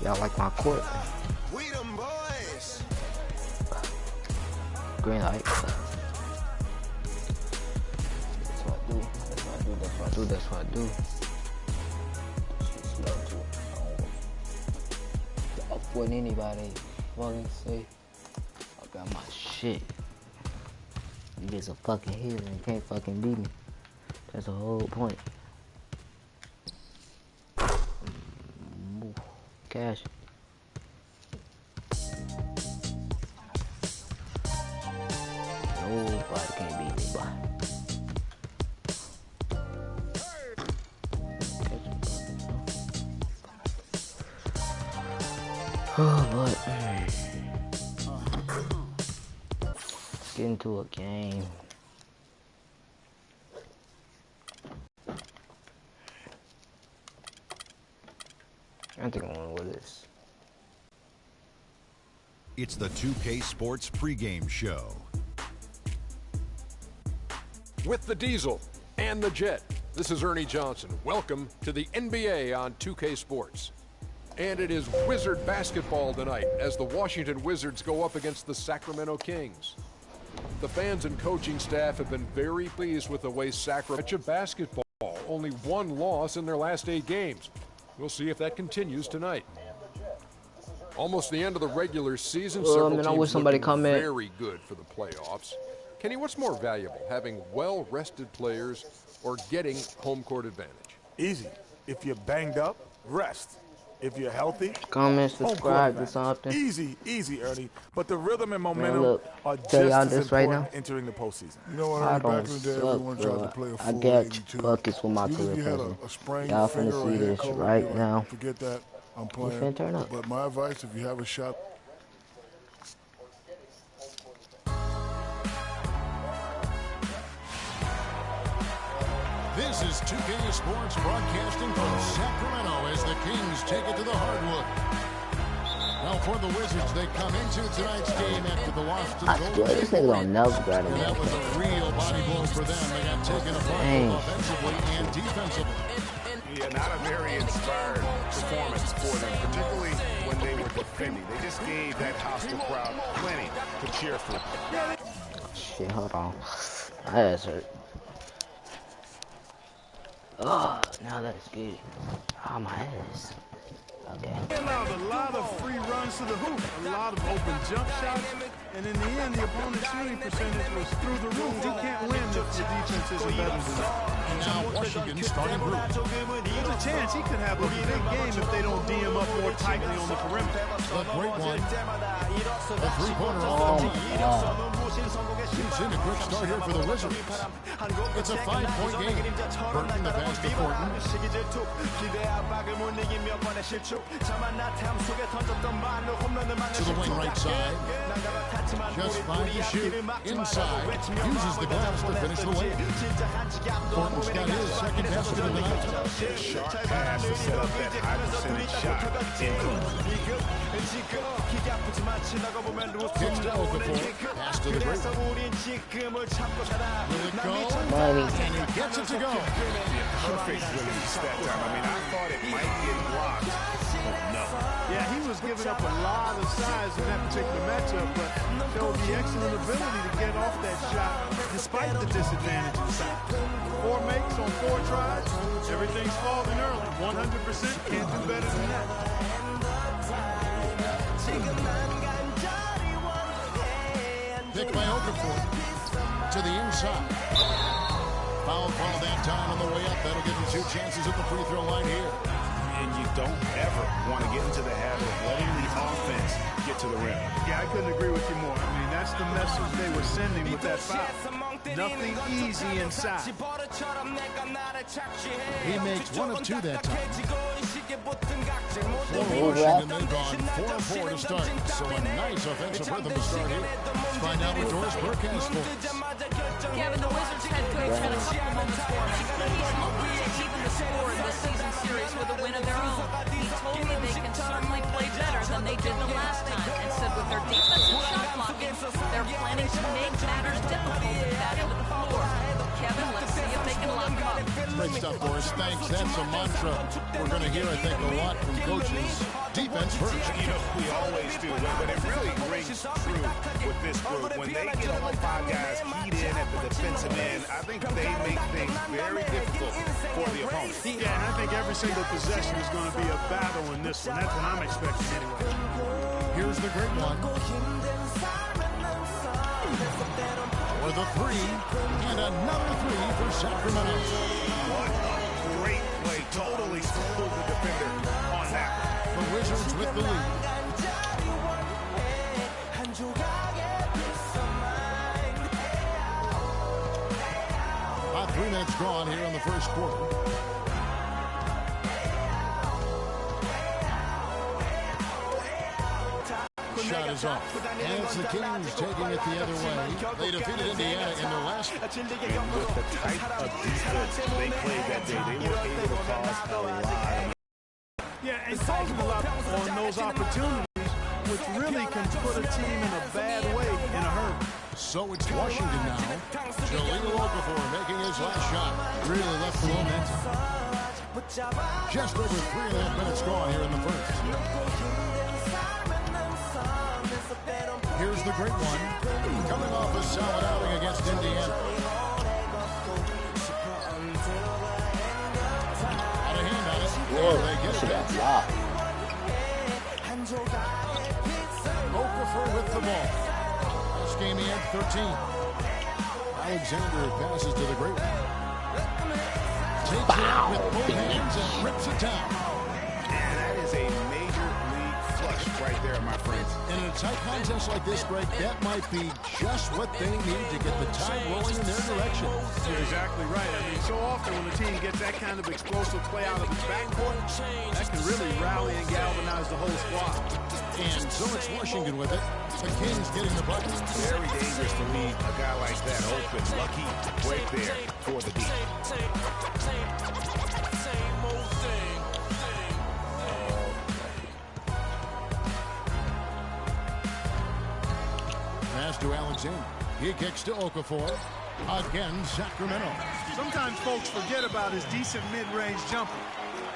Y'all like my court? Green light. That's what I do. That's what I do. That's what I do. That's what I do. Slow too. I don't up with anybody. Fucking say. I got my shit. You get a fucking hitter and can't fucking beat me. That's the whole point. Cash. Nobody can beat me, boy. Oh, but let's get into a game. I think I want to win this. It's the 2K Sports pregame show. With the Diesel and the Jet, this is Ernie Johnson. Welcome to the NBA on 2K Sports. And it is Wizard basketball tonight as the Washington Wizards go up against the Sacramento Kings. The fans and coaching staff have been very pleased with the way Sacramento basketball, only one loss in their last 8 games. We'll see if that continues tonight. Almost the end of the regular season. Several teams looking very good for the playoffs. Kenny, what's more valuable, having well-rested players or getting home court advantage? Easy. If you're banged up, rest. If you're healthy, comment, subscribe to something. Easy, Ernie. But the rhythm and momentum are just as important entering the postseason. You know what, I back don't in the day, suck, everyone tried to play a full I got 82. buckets with my career president. Y'all finna see this right now. Forget that. I'm playing. Finna turn up. But my advice, if you have a shot. This is 2K Sports broadcasting from Sacramento as the Kings take it to the hardwood. Now for the Wizards, they come into tonight's game after the Washington this nigga don't know grab him. That was a real body blow for them. They got taken apart offensively and defensively. Yeah, not a very inspired performance for them, particularly when they were defending. They just gave that hostile crowd plenty to cheer for. Shit, hold on. My ass hurt. Oh, now that's good. Oh, my ass. Okay. He allowed a lot of free runs to the hoop, a lot of open jump shots, and in the end, the opponent's shooting percentage was through the roof. He can't win if the defense isn't better than that. And now Washington starting group. There's a chance he could have a big game if they don't D him up more tightly on the perimeter. A great one. A three-pointer off the tee. He's in a quick start here for the Wizards. It's a 5-point game. Burton the pass to Thornton. To the wing right side. Just 5 to shoot. Inside. Uses the glass to finish the layup. Thornton's got his second basket of the night. Sharp pass to set up that high percentage shot. Kicks to Okafor. Pass to the break. Will it go? And he gets it to go. Perfect release that time. I mean, I thought it might get blocked, but no. Yeah, he was giving up a lot of size in that particular matchup, but showed the excellent ability to get off that shot despite the disadvantage in size. 4 makes on 4 tries. Everything's falling early. 100%. Can't do better than that. Picked by Okafor to the inside. Foul call that time on the way up. That'll give him 2 chances at the free throw line here. And you don't ever want to get into the habit of letting the offense get to the rim. Yeah, I couldn't agree with you more. I mean, that's the message they were sending with that foul. Nothing easy inside. He makes 1 of 2 that time. For Washington, they've gone 4 of 4 to start. So a nice offensive rhythm to start here. Let's find out what Doris Burke has for us. Kevin, the Wizards head coach had a couple moments for me. He's looking to take even the score in this season series with a win of their own. He told me they can certainly play better than they did the last time, and said with their defensive shot blocking, they're planning to make matters difficult with that end of the floor. Kevin, let's see if they can lock them up. Great stuff, Doris. Thanks. That's a mantra we're going to hear, I think, a lot from coaches. Defense first. You know, we always do, but it really rings true with this group. When they get all 5 guys keyed in at the defensive end, I think they make things very difficult for the opponent. Yeah, and I think every single possession is going to be a battle in this one. That's what I'm expecting anyway. Here's the great one. For the 3, and another 3 for Sacramento. What a great play. Totally schooled the defender on that one. The Wizards with the lead. About 3 minutes gone here in the first quarter. Shot is off. And it's the Kings taking it the other way. They defeated Indiana in their last. And with the type of defense they played that day, they were able to cause a lot. Yeah, and causing a lot on those opportunities, which really can put a team in a bad way in a hurry. So it's Washington now. Jahlil Okafor making his last shot. Really left the momentum. Just over 3.5 minutes gone here in the first. Here's the great one. Coming off a solid outing against Indiana. Out of hand on it. Whoa, They get it back. blocked. Okafor with the ball. This game he had 13. Alexander passes to the great one. Takes it out with both hands and rips it down. And that is a major league flush right there, my friends. And in a tight contest like this, Greg, that might be just what they need to get the tide rolling in their direction. You're exactly right. I mean, so often when the team gets that kind of explosive play out of its backcourt, that can really rally and galvanize the whole squad. And so it's Washington with it. The Kings getting the bucket. Very dangerous to leave a guy like that open. Lucky right there for the deep. Pass to Alexander. He kicks to Okafor. Again, Sacramento. Sometimes folks forget about his decent mid-range jumper.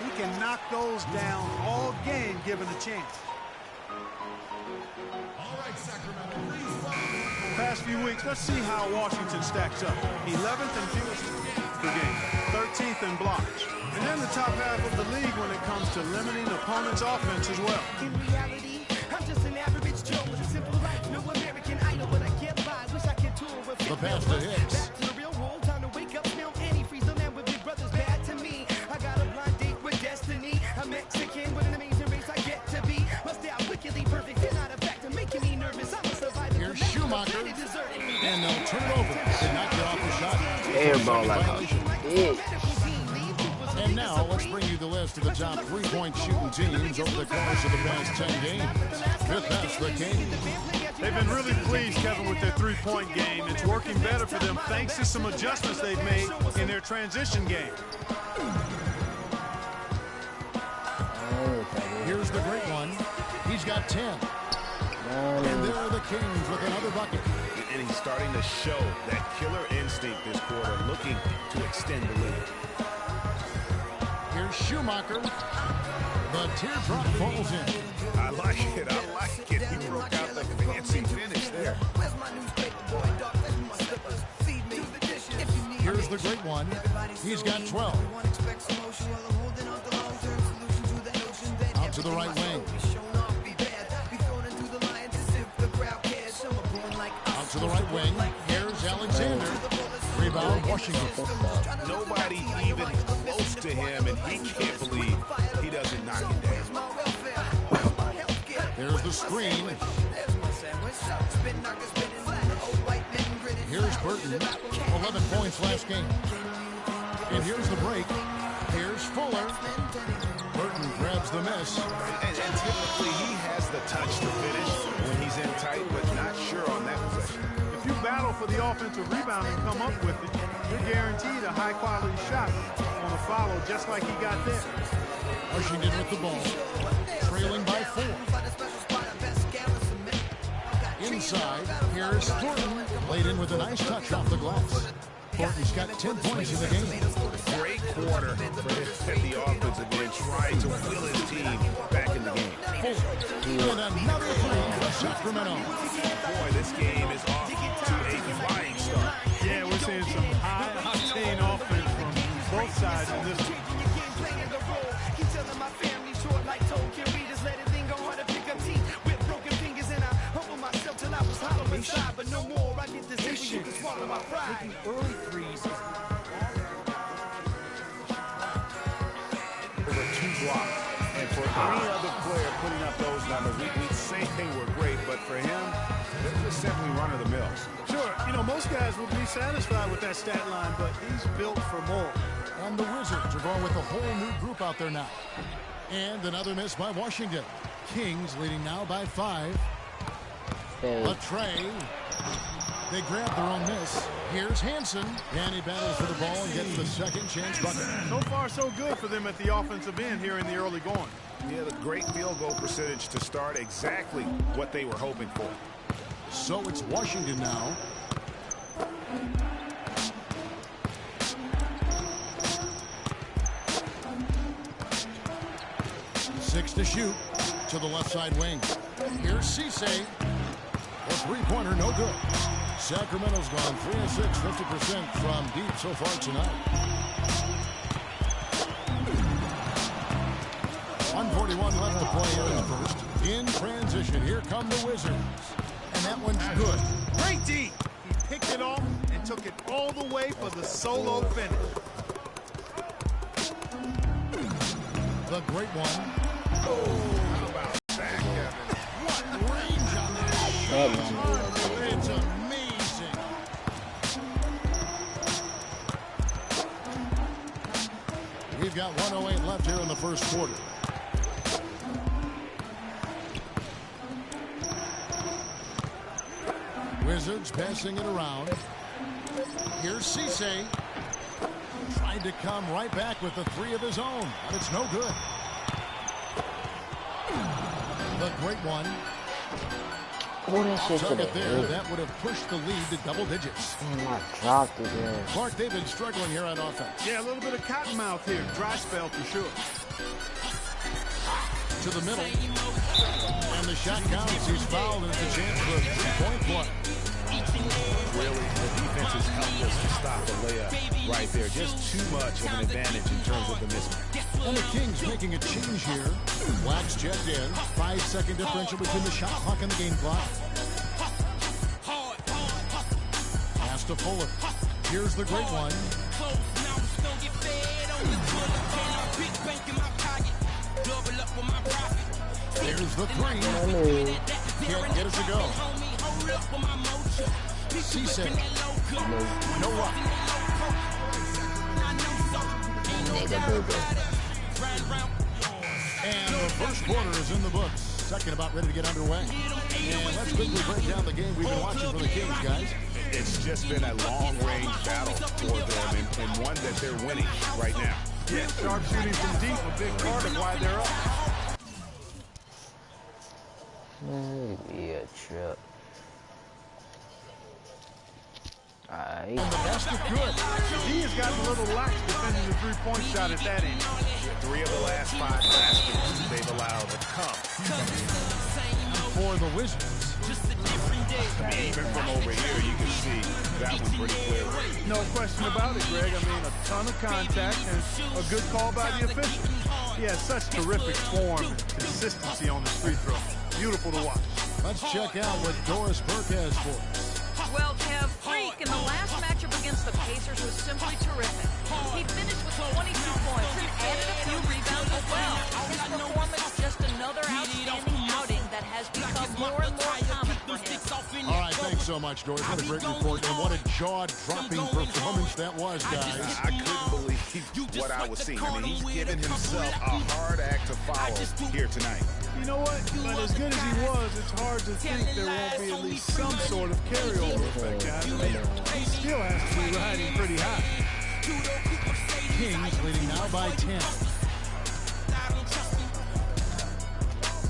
He can knock those down all game given a chance. Past few weeks, let's see how Washington stacks up. 11th in fewest per game, 13th in blocks, and then the top half of the league when it comes to limiting opponents' offense as well. In reality, I'm just an average Joe with a simple life. No American Idol, but I get by. Wish I could tour with The pass to Hicks. Back to the real world, time to wake up, smell antifreeze. The man with big brothers bad to me. I got a blind date with destiny. I'm Mexican with an amazing race I get to be. Must stay wickedly perfect. You're not a factor, making me nervous. I'm a survivor. Here's Schumacher. And they'll turn it over. Did not get off the shot. Airball like a bitch. And now let's bring you the list of the top 3-point shooting teams over the course of the past 10 games. Fifth best, the Kings. They've been really pleased, Kevin, with their three-point game. It's working better for them thanks to some adjustments they've made in their transition game. Here's the great one. He's got 10. And there are the Kings with another bucket. And he's starting to show that killer instinct this quarter, looking to extend the lead. Here's Schumacher. The teardrop falls in. I like it. I like it. He broke out the fancy finish there. Here's the great one. He's got 12. Out to the right wing. Out to the right wing. Here's Alexander. Rebound, Washington. Nobody even close to him, and he can't believe he doesn't knock the screen. Here's Burton, 11 points last game. And here's the break. Here's Fuller. Burton grabs the miss. And typically he has the touch to finish when he's in tight, but not sure on that possession. If you battle for the offensive rebound and come up with it, you're guaranteed a high-quality shot on a follow, just like he got there. Washington with the ball, trailing by 4. Inside, here's Thornton, laid in with a nice touch off the glass. Thornton's got 10 points in the game. Great quarter for him at the offensive end, trying to will his team back in the game. And another three for Sacramento. Boy, this game is off to a flying start. Yeah, we're seeing some high-octane offense from both sides in this one. But no more, I get this issue, you can swallow my pride. Taking early threes. Over 2 blocks. And for any other player putting up those numbers, we'd say they were great, but for him, they're just simply run-of-the-mill. Sure, you know, most guys would be satisfied with that stat line, but he's built for more. And the Wizards are going with a whole new group out there now. And another miss by Washington. Kings leading now by 5. A tray. They grab their own miss. Here's Hansen. And he battles for the ball and gets the second chance bucket. So far, so good for them at the offensive end here in the early going. Yeah, the great field goal percentage to start, exactly what they were hoping for. So it's Washington now. Six to shoot to the left side wing. Here's Cisse. A three-pointer, no good. Sacramento's gone 3 of 6, 50% from deep so far tonight. 141 left to play here in the first. In transition, here come the Wizards. And that one's good. Great D. He picked it off and took it all the way for the solo finish. The great one. How about that, Kevin? What range on that shot? It's amazing. We've got 1:08 left here in the first quarter. Wizards passing it around. Here's Cisse. Tried to come right back with the 3 of his own, but it's no good. The great one. Oh, that shit Took to the it there. head. That would have pushed the lead to double digits. Damn, I dropped it there. Clark, they've been struggling here on offense. Yeah, a little bit of cottonmouth here. Dry spell for sure. To the middle. And the shot counts. He's fouled, and it's a chance for a three-point play. Really, the defense is helpless to stop the layup right there. Just too much of an advantage in terms of the mismatch. And the Kings making a change here. Wax checked in. 5-second differential between the shot clock and the game clock. Pass to Fuller. Here's the great one. There's the three. Can't get it to go. Cisse. No luck. And the first quarter is in the books. Second about ready to get underway. And let's quickly break down the game we've been watching for the Kings, guys. It's just been a long-range battle for them, and one that they're winning right now. Yeah, sharp shooting from deep, a big part of why they're up. Maybe a trip. Alright. And the basket good. He has gotten a little lax defending the three-point shot at that end. 3 of the last 5 baskets they've allowed have come. For the Wizards. I mean, even from over here, you can see that one pretty clearly. No question about it, Greg. I mean, a ton of contact and a good call by the official. He has such terrific form and consistency on the free throw. Beautiful to watch. Let's check out what Doris Burke has for us. Well, Kev, Freak in the last matchup against the Pacers was simply terrific. He finished with 22 points and added a few rebounds as well. His performance just another outstanding outing that has become so much, Doris. What a great report, and what a jaw-dropping performance that was, guys. I couldn't believe what I was seeing. I mean, he's given himself a hard act to follow here tonight. You know what? But as good as he was, it's hard to think there won't be at least some sort of carryover effect, guys. I mean, he still has to be riding pretty high. Kings leading now by 10.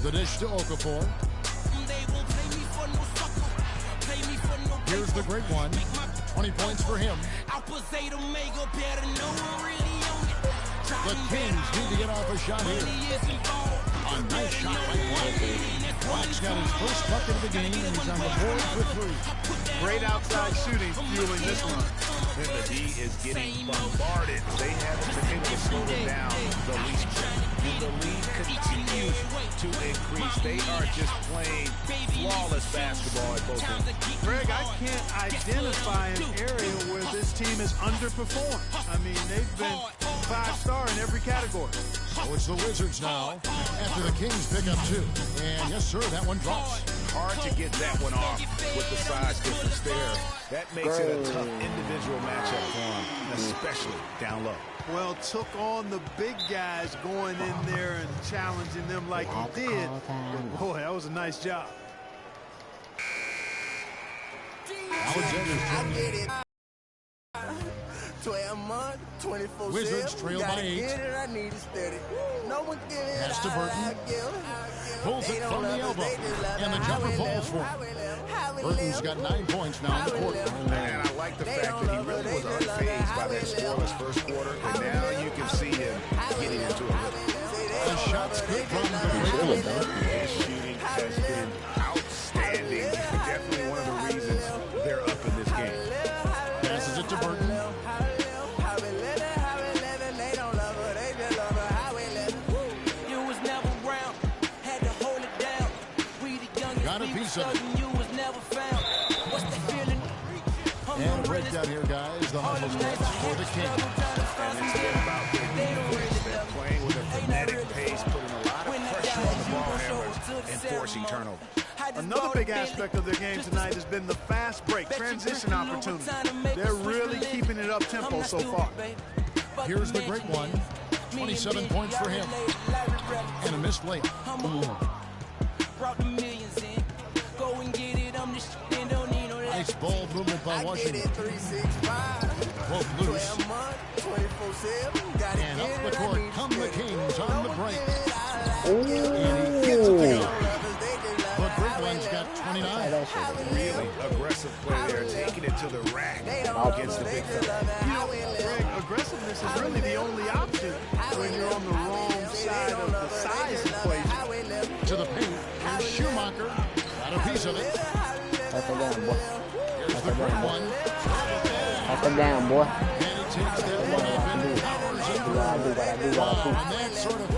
The dish to Okafor. Here's the great one. 20 points for him. The Kings need to get off a shot here. A nice shot by Black. Black's got his first bucket of the game, and he's on the board for 3. Great outside shooting fueling this run. And the D is getting bombarded. They haven't been able to slow them down the least bit. And the lead continues to increase. They are just playing flawless basketball at both ends. Greg, I can't identify an area where this team has underperformed. I mean, they've been 5-star in every category. So it's the Wizards now after the Kings pick up 2. And yes, sir, that one drops. Hard to get that one off with the size difference there. That makes it a tough individual matchup for him, especially down low. Well, took on the big guys going in there and challenging them like he did. But boy, that was a nice job. Alexander's 12 months, 24/7. Wizards trail by 8. No one Pass to Burton. Pulls it from the elbow. And the jumper falls for him. Burton's got 9 points now in the quarter. And I like the fact that he really was unfazed by that scoreless first quarter. And now you can see him getting into a rhythm. The shots good from the His shooting has been outstanding. Definitely one of the reasons they're up in this game. Passes it to Burton. Got a piece of it. And a breakdown here, guys. The hustle starts for the Kings. And it's been about their defense. They're playing with a frenetic pace, putting a lot of pressure on the ball handlers and forcing turnovers. Another big aspect of their game tonight has been the fast break, transition opportunity. They're really keeping it up tempo so far. Here's the great one. 27 points for him. And a missed layup. Nice ball movement by Washington. Both loose. And up the court come the Kings on the break. And he gets it to go. But Brooklyn's got 29. Really aggressive play there, taking it to the rack against the big fella. You know, Greg, aggressiveness is really the only option when you're on the wrong side of the size equation. To the paint. Here's Schumacher. Got a piece of it. That's a down, boy. Here's the great one. That's a down, boy. And he takes that one up and powers it. And that sort of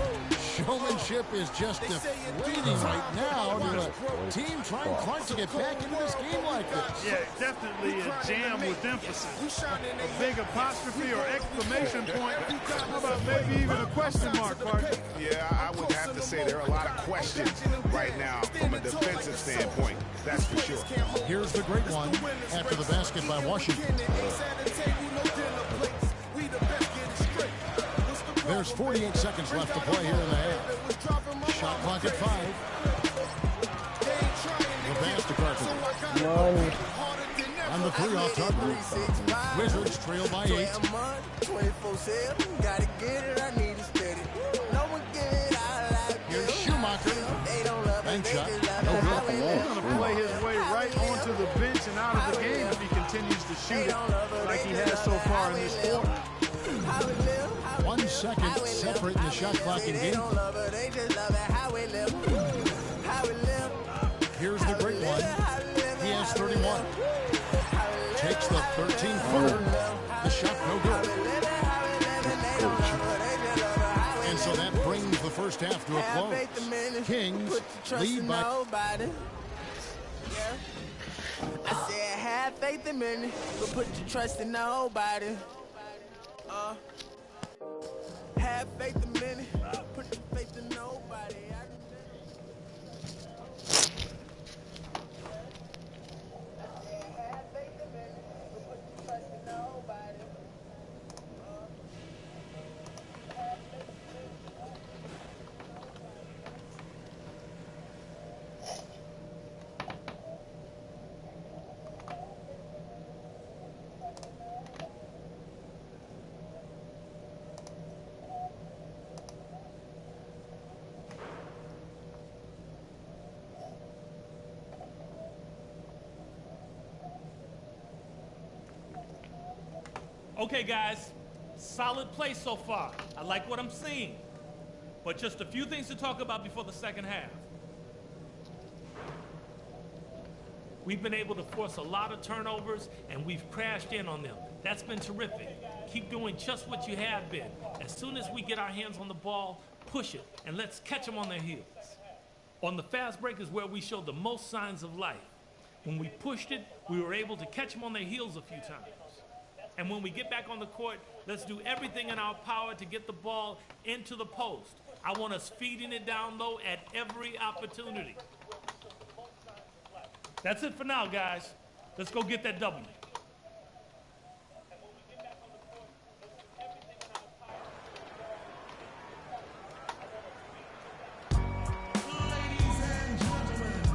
showmanship is just deflating right now to a team trying hard to get back into this game like this. Yeah, definitely a jam with emphasis. A big apostrophe or exclamation point. How about maybe even a question mark, partner? Yeah, I would have to say there are a lot of questions right now from a defensive standpoint. That's for sure. Here's the great one after the basket by Washington. There's 48 seconds left to play here in the half. Shot clock at 5. The pass to Carpenter. And the 3 off target. Wizards trail by 8. 24/7, gotta get it, I need it steady. No one get it, I like it. Here's Schumacher. Bank shot. No good. He's going to play his way right onto the bench and out of the game if he continues to shoot it like he has so far in this quarter. 1 second separating the shot clock and game. Here's the great one. He has 31. Takes the 13-footer. The shot no good. And so that brings the first half to a close. Kings lead by... I said, have faith in me, but put your trust in nobody. Have faith in me, put your faith in nobody. Okay, guys, solid play so far. I like what I'm seeing. But just a few things to talk about before the second half. We've been able to force a lot of turnovers, and we've crashed in on them. That's been terrific. Keep doing just what you have been. As soon as we get our hands on the ball, push it, and let's catch them on their heels. On the fast break is where we showed the most signs of life. When we pushed it, we were able to catch them on their heels a few times. And when we get back on the court, let's do everything in our power to get the ball into the post. I want us feeding it down low at every opportunity. That's it for now, guys. Let's go get that W.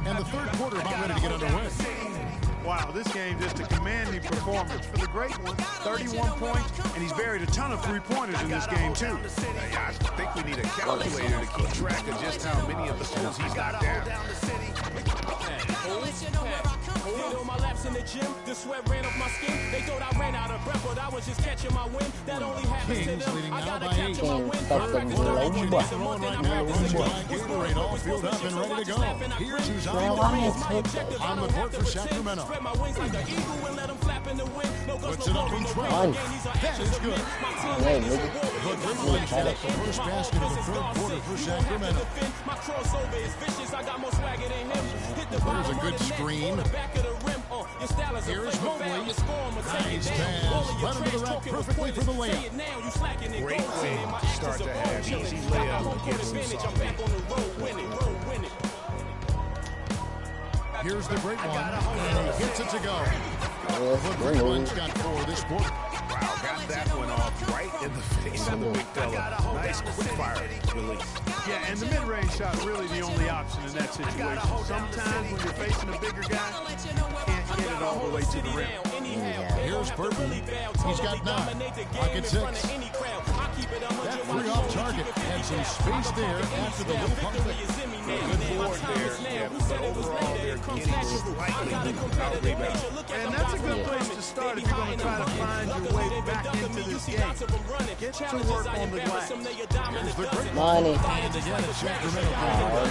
And the third quarter about ready to get underway. Wow, this game just a commanding performance for the great one. 31 points, and he's buried a ton of three-pointers in this game, too. I think we need a calculator to keep track of just how many of the schools he's knocked down. Did all my laps in the gym, the sweat ran off my skin. They thought I ran out of breath, but I was just catching my wind. That only happens to them. I gotta capture my wind. I practice Throwing right now, runs by Gatorade, all filled up and ready to go. Here's who's on the court for Sacramento. Spread my wings like an eagle and let them flap in the wind. No Puts it up in 12. That is good. The Greenlands got the first basket of the third quarter for Sacramento. My crossover is vicious. I got more swagger than him. Hit the There's a good screen. Here's Mobley. Nice pass. Run into the rack perfectly for the layup. Great way to start to have easy layup against something. Here's the great one. And he gets it to go. The Greenland's got 4 this quarter. Wow, got that one off right in the face of the big fella. Nice quick fire release. Yeah, and the mid-range shot really the only option in that situation. Sometimes when you're facing a bigger guy, you can't get it all the way to the rim. Here's Burton. He's got 9. Pocket 6. That free off target had some space there after the little pump fake. Good board there. Yeah, but overall, they're getting slightly out rebound. And that's a good place to start if you're going to try to find your way back into this game. Get to work on the glass. Here's the great Money. And again, it's Sacramento.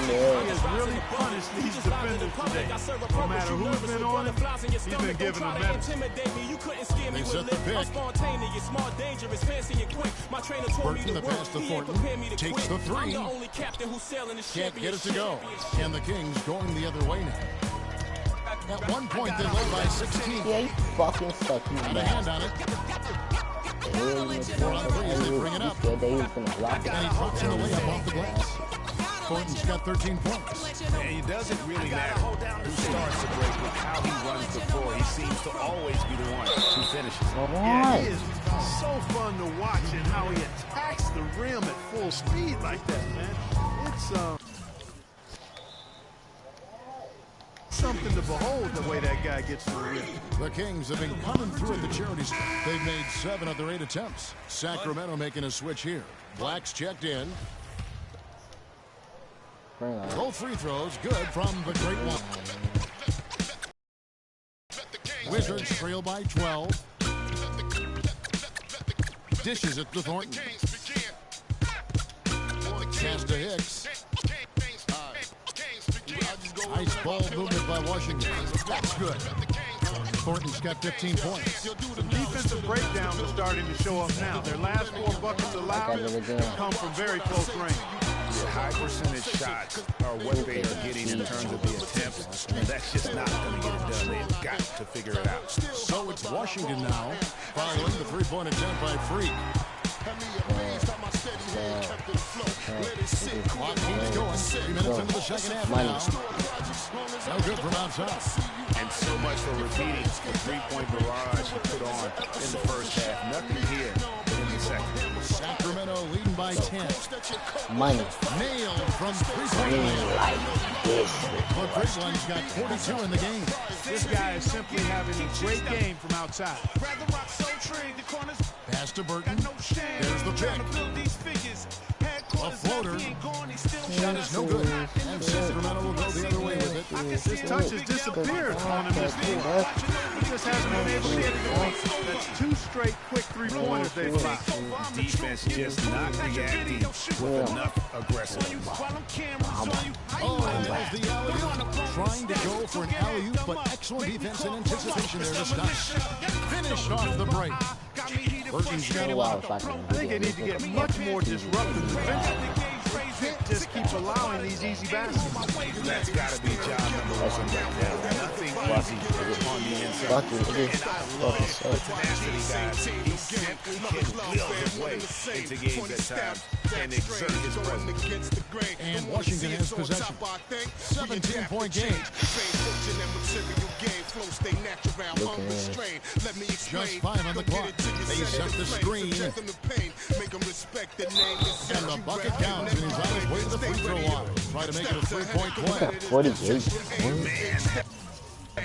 He has really punished these defenders today. No matter who's been on him, he's been giving them medicine. They set the pick. Burton the pass to Thornton. Takes the 3. Can't get it to go. And the Kings going the other way now. At one point, they led by 16. Yeah, you fucking suck, you Got a hand on it. 4 on 3 as they bring it up. And And he drops in the layup off the glass. Thornton's got 13 points. And it doesn't really matter who starts the break with how he runs the floor. He seems to always be the one who finishes. Yeah, he is so fun to watch and how he attacks the rim at full speed like that, man. It's something to behold the way that guy gets to the rim. The Kings have been coming through at the charities. They've made 7 of their 8 attempts. Sacramento making a switch here. Black's checked in. Both free throws good from the great one. Wizards trail by 12. Dishes it to Thornton. Pass to Hicks. Nice ball movement by Washington. That's good. Thornton's got 15 points. The defensive breakdowns are starting to show up now. Their last 4 buckets allowed come from very close range. High percentage shots are what they are getting in terms of the attempts, and that's just not going to get it done. They've got to figure it out. So it's Washington now, following the three-point attempt by Freak. Clock keeps going. 3 minutes into the second half now. No good from outside. And so much for repeating the three-point barrage he put on in the first half. Nothing here in the second. Sacramento leading by 10. Money. Nailed from three-point land. Like this. But Cleveland's got 42 in the game. This guy is simply having a great game from outside. Pass to Burton. There's the pick. A floater. Shot is no good. And Sacramento will go the other way with it. His touch has disappeared on him this game. He just hasn't been able to get it going. That's 2 straight quick 3-pointers they've allowed. Defense just not reacting with enough aggressiveness. Oh, and there's the alley-oop. Trying to go for an alley-oop, but excellent defense and anticipation there to stop. Finished off the break. Burton's got a lot. I think they need to get much more disruptive defensively. Can't just keep allowing these easy baskets. That's got to be job number 1 right now. Nothing easy on the inside. And I love the tenacity, guys. He simply can will his way into games at times and exert his presence. And Washington has possession. 17-point game. Just 5 on the clock. They set the screen. And the bucket counts, and he's on his way to the free throw line. Try to make it a 3-point play. 48.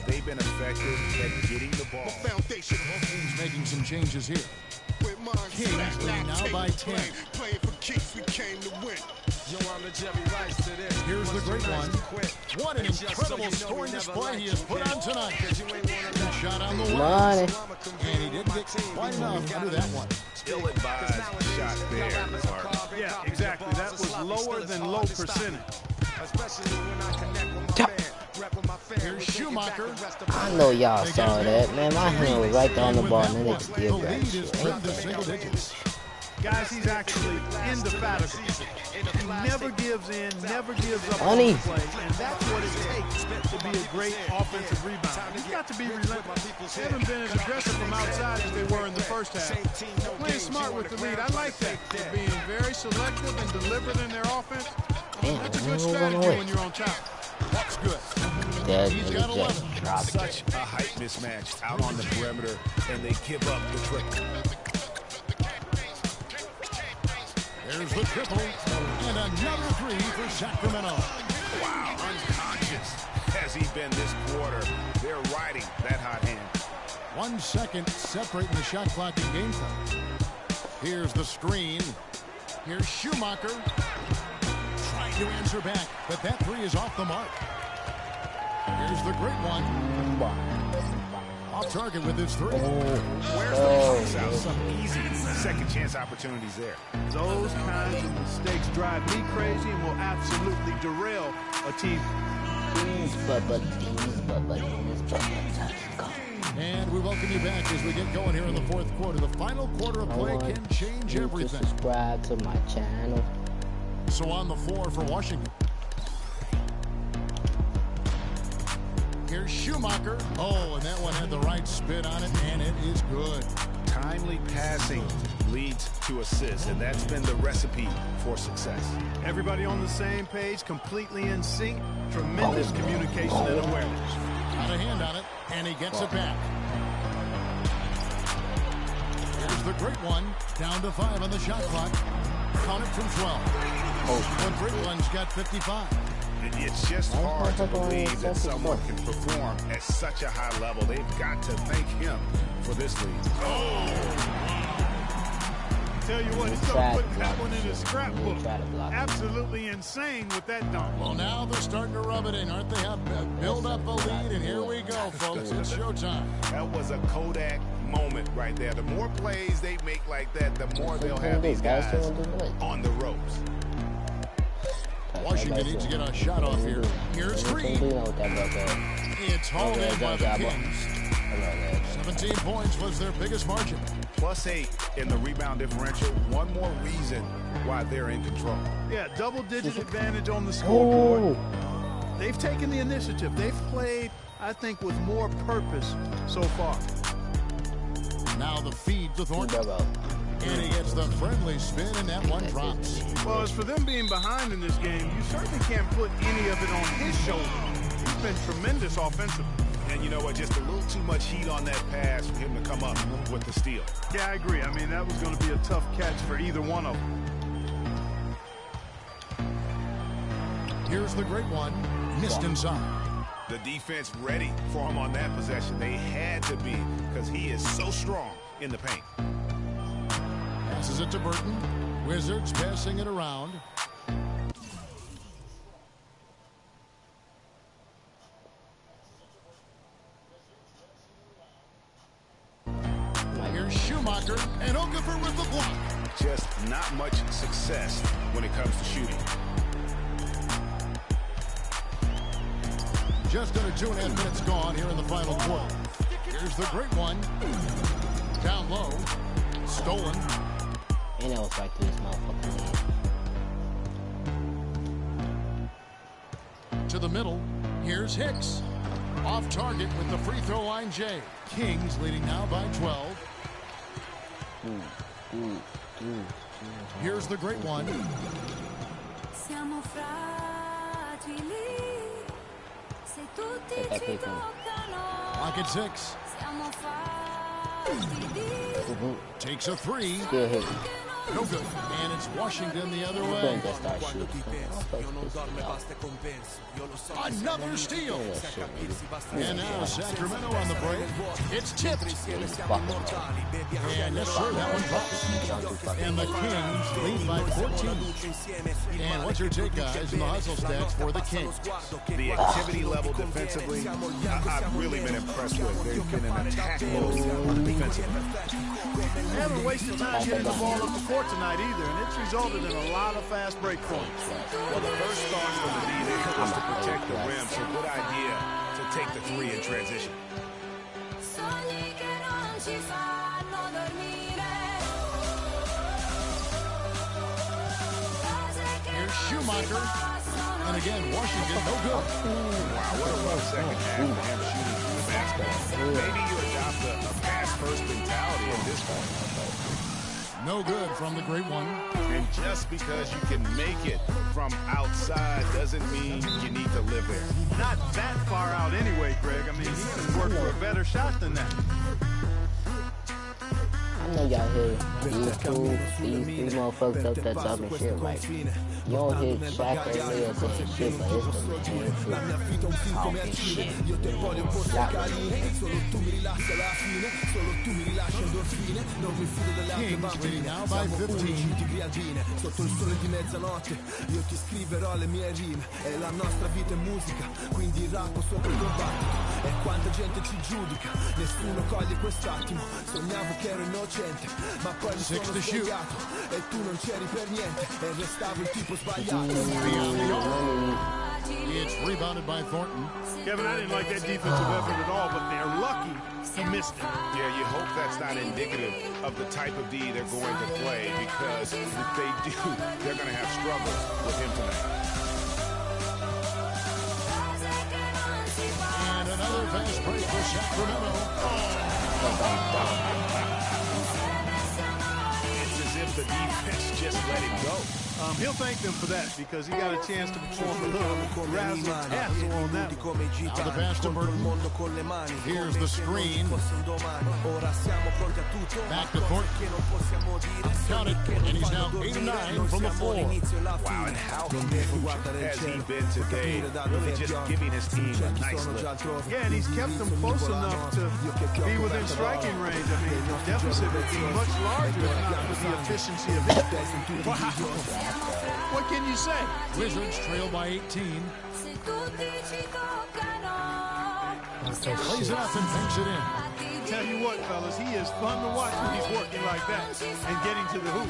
They've been effective at getting the ball. He's making some changes here. Kings lead now by 10. Here's the great one. What an incredible scoring display he has put on tonight. Good shot on the wall. And he didn't get quite enough under that one. Ill-advised shot there, Mark. Yeah, exactly. That was lower than low percentage. Here's Schumacher. I know y'all saw that, man. My hand was right there on the ball, and then they still The got lead is shit. trimmed to single digits. Guys, he's actually indefatigable. He never gives in, never gives up on Honey. the play, and that's what it takes to be a great offensive rebounder. He's got to be relentless. They haven't been as aggressive from outside as they were in the first half. Playing smart with the lead, I like that. They're being very selective and deliberate in their offense. That's a good strategy when you're on top. That's good. That He's nigga got 11. just dropped it. Such a height mismatch out on the perimeter, and they give up the triple. There's the triple. And another 3 for Sacramento. Wow, unconscious has he been this quarter. They're riding that hot hand. 1 second separating the shot clock and game time. Here's the screen. Here's Schumacher. Trying to answer back, but that 3 is off the mark. Here's the great one. Off target with his 3. Where's the box out? Some easy second chance opportunities there. Those kinds of mistakes drive me crazy and will absolutely derail a team. And we welcome you back as we get going here in the 4th quarter. The final quarter of play can change everything. Subscribe to my channel. So on the floor for Washington. Here's Schumacher. Oh, and that one had the right spin on it, and it is good. Timely passing leads to assists, and that's been the recipe for success. Everybody on the same page, completely in sync. Tremendous communication and awareness. Got a hand on it, and he gets it back. Here's the great one. Down to 5 on the shot clock. Count it from 12. The great one's got 55. It's just hard to believe that someone can perform at such a high level. They've got to thank him for this lead. Tell you what, he's going to put that one in his scrapbook. Absolutely insane with that dunk. Well, now they're starting to rub it in, aren't they? Build up a lead, and here we go, folks. It's showtime. That was a Kodak moment right there. The more plays they make like that, the more they'll have these guys on the ropes. Washington needs to get a shot off here. Here's Green. It's hauled in by the Kings. 17 points was their biggest margin. +8 in the rebound differential. One more reason why they're in control. Yeah, double-digit advantage on the scoreboard. They've taken the initiative. They've played, I think, with more purpose so far. Now the feed to Thornton. And he gets the friendly spin, and that one drops. Well, as for them being behind in this game, you certainly can't put any of it on his shoulder. He's been tremendous offensively. And you know what? Just a little too much heat on that pass for him to come up with the steal. Yeah, I agree. I mean, that was going to be a tough catch for either one of them. Here's the great one. Missed inside. The defense ready for him on that possession. They had to be, because he is so strong in the paint. Passes it to Burton. Wizards passing it around. much success when it comes to shooting. Just under 2.5 minutes gone here in the final quarter. Here's the great one. Down low. Stolen. And that was right through his motherfucking head. To the middle. Here's Hicks. Off target with the free throw line, Jay. Kings leading now by 12. Here's the great one. Lock at 6. Takes a 3. Still hit. No good. And it's Washington the other way. Another steal. And now Sacramento on the break. It's tipped. And yes, sir, that one drops. And the Kings lead by 14. And what's your take, guys, in the hustle stats for the Kings? The activity level defensively, I've really been impressed with. They've been in attack mode defensively. They haven't wasted time getting the ball up the court tonight either, and it's resulted in a lot of fast break points. Well, the first start for the D, they was to protect the rim, so good idea to take the 3 in transition. Here's Schumacher. And again, Washington, no good. Wow, what a rough second half for him shooting from the basketball. Maybe you adopt a pass-first mentality at this point. No good from the great one. And just because you can make it from outside doesn't mean you need to live there. Not that far out anyway, Greg. I mean, he can work for a better shot than that. I know y'all hear these three motherfuckers up there talking shit, right? You don't hear Shaq and Leo saying shit, but it's the legit truth. Talking shit. Kings leading now by 15. Sotto il sole di mezzanotte io ti scriverò le mie rime e la nostra vita è musica, quindi rappo sopra il dibattito e quanta gente ci giudica, nessuno coglie quest'attimo, sognavo che ero innocente ma poi mi sono svegliato e tu non c'eri per niente e restavo il tipo sbagliato. It's rebounded by Thornton. Kevin, I didn't like that defensive effort at all, but they're lucky he missed it. Yeah, you hope that's not indicative of the type of D they're going to play, because if they do, they're going to have struggles with him tonight. And another fast break for Sacramento. It's as if the defense just let him go. He'll thank them for that because he got a chance to perform a little razzle-dazzle on that one. Now the pass to Burton. Here's the screen. Back to Thornton. Got it. And he's now 8 of 9 from the floor. Wow, and how huge has he been today? Really just giving his team a nice lift. Yeah, and he's kept them close enough to be within striking range. I mean, the deficit would be much larger if not for the efficiency of it. Wow. What can you say? Wizards trail by 18. Plays it up and banks it in. Tell you what, fellas, he is fun to watch when he's working like that and getting to the hoop.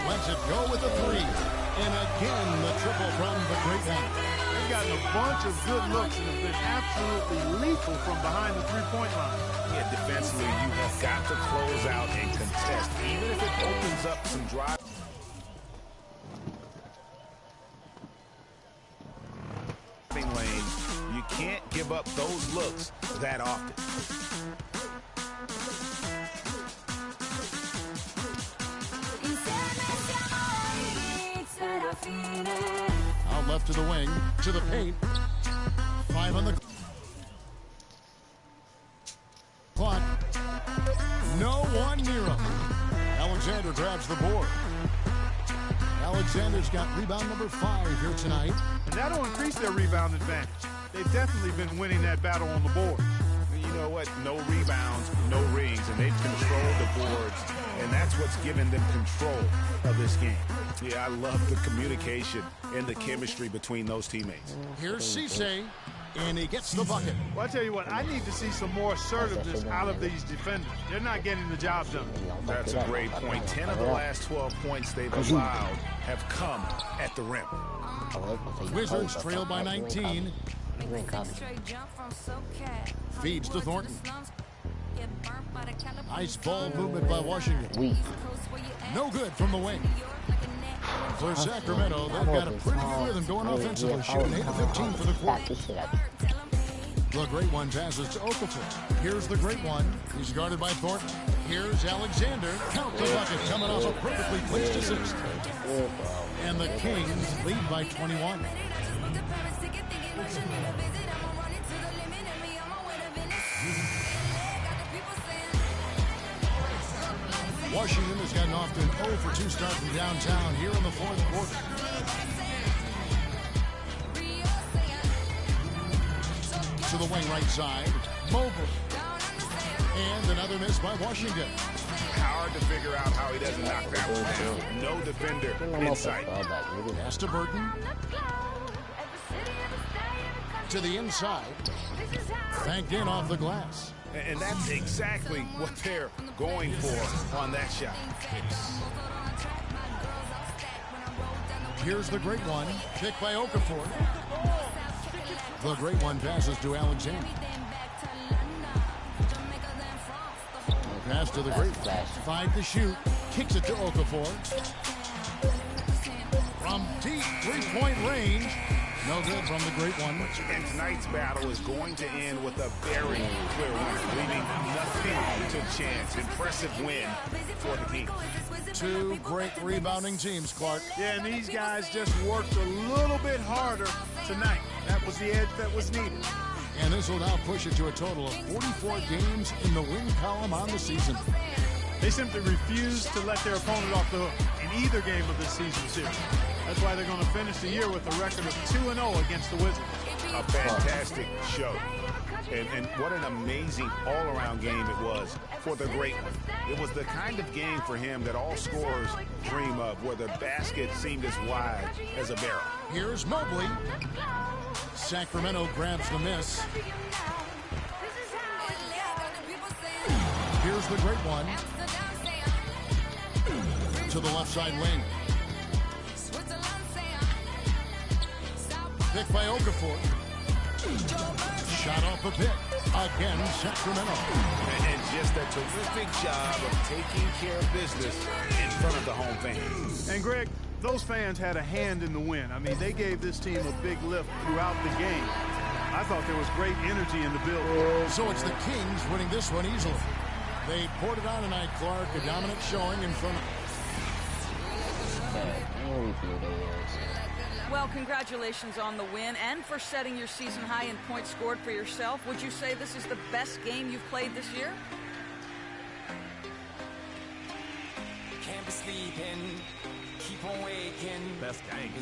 Lets it go with a 3. And again, the triple from the great one. They've gotten a bunch of good looks and have been absolutely lethal from behind the three-point line. Yeah, defensively, you have got to close out and contest, even if it opens up some drive. Lane, you can't give up those looks that often. Out left to the wing, to the paint. 5 on the clock. No one near him. Alexander grabs the board. Alexander's got rebound number 5 here tonight. And that'll increase their rebound advantage. They've definitely been winning that battle on the board. You know what? No rebounds, no rings, and they've controlled the boards, and that's what's given them control of this game. Yeah, I love the communication and the chemistry between those teammates. Here's Cisse. And he gets the bucket. Well, I tell you what, I need to see some more assertiveness out of these defenders. They're not getting the job done. That's a great point. 10 of the last 12 points they've allowed have come at the rim. Wizards trail by 19. Feeds to Thornton. Nice ball movement by Washington. No good from the wing. For Sacramento, they've got a pretty good rhythm going offensively, shooting 8 of 15 for the quarter. The great one passes to Okafor. Here's the great one. He's guarded by Thornton. Here's Alexander. Count the bucket, coming off a perfectly placed assist. And the Kings lead by 21. Washington has gotten off to an 0 for 2 start from downtown here in the fourth quarter. To the wing right side, Mobley. And another miss by Washington. Hard to figure out how he doesn't knock that one down. No defender in sight. Pass to Burton. To the inside. Banked in off the glass. And that's exactly what they're going for on that shot. Here's the great one. Kick by Okafor. The great one passes to Alexander. Pass to the great. 5 to shoot. Kicks it to Okafor. From deep three-point range. No good from the great one. And tonight's battle is going to end with a very clear winner, leaving nothing to chance. Impressive win for the Kings. 2 great rebounding teams, Clark. Yeah, and these guys just worked a little bit harder tonight. That was the edge that was needed. And this will now push it to a total of 44 games in the win column on the season. They simply refuse to let their opponent off the hook in either game of this season series. That's why they're going to finish the year with a record of 2-0 against the Wizards. A fantastic show. And what an amazing all-around game it was for the great one. It was the kind of game for him that all scorers dream of, where the basket seemed as wide as a barrel. Here's Mobley. Sacramento grabs the miss. Here's the great one. To the left side wing. Pick by Okafor. Shot off the pick. Again, Sacramento. And just a terrific job of taking care of business in front of the home fans. And Greg, those fans had a hand in the win. I mean, they gave this team a big lift throughout the game. I thought there was great energy in the building. So it's the Kings winning this one easily. They poured it on tonight, Clark. A dominant showing in front of... Well, congratulations on the win and for setting your season high in points scored for yourself. Would you say this is the best game you've played this year? Can't be sleeping, keep on waking. Best game.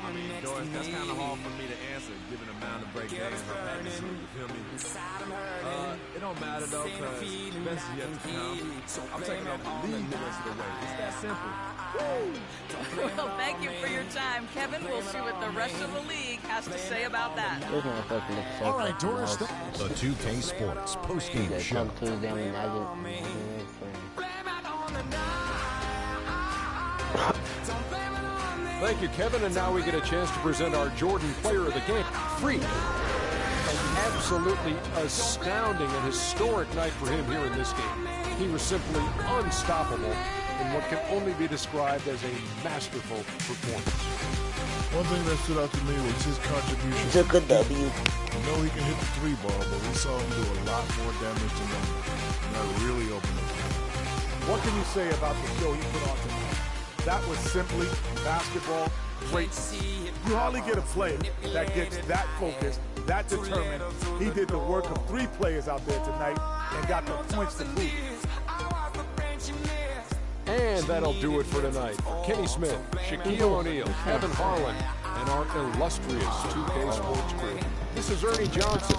I mean, Doris, that's kind of hard for me to answer, given the amount of break games I've had this week. You feel me? It don't matter though, because best is yet to come. I'm taking over the league the rest of the way. It's that simple. Well, thank you for your time, Kevin. We'll see what the rest of the league has to say about that. All right, Doris. The 2K Sports postgame show. Thank you, Kevin. And now we get a chance to present our Jordan Player of the Game. Freak. An absolutely astounding and historic night for him here in this game. He was simply unstoppable in what can only be described as a masterful performance. One thing that stood out to me was his contribution. Took a W. I know he can hit the 3-ball, but we saw him do a lot more damage than that. And that really opened up. What can you say about the show he put on tonight? That was simply basketball great. You hardly get a player that gets that focused, that determined. He did the work of 3 players out there tonight and got the points to prove. And that'll do it for tonight. For Kenny Smith, Shaquille O'Neal, Evan Harlan, and our illustrious 2K Sports crew. This is Ernie Johnson.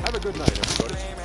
Have a good night, everybody.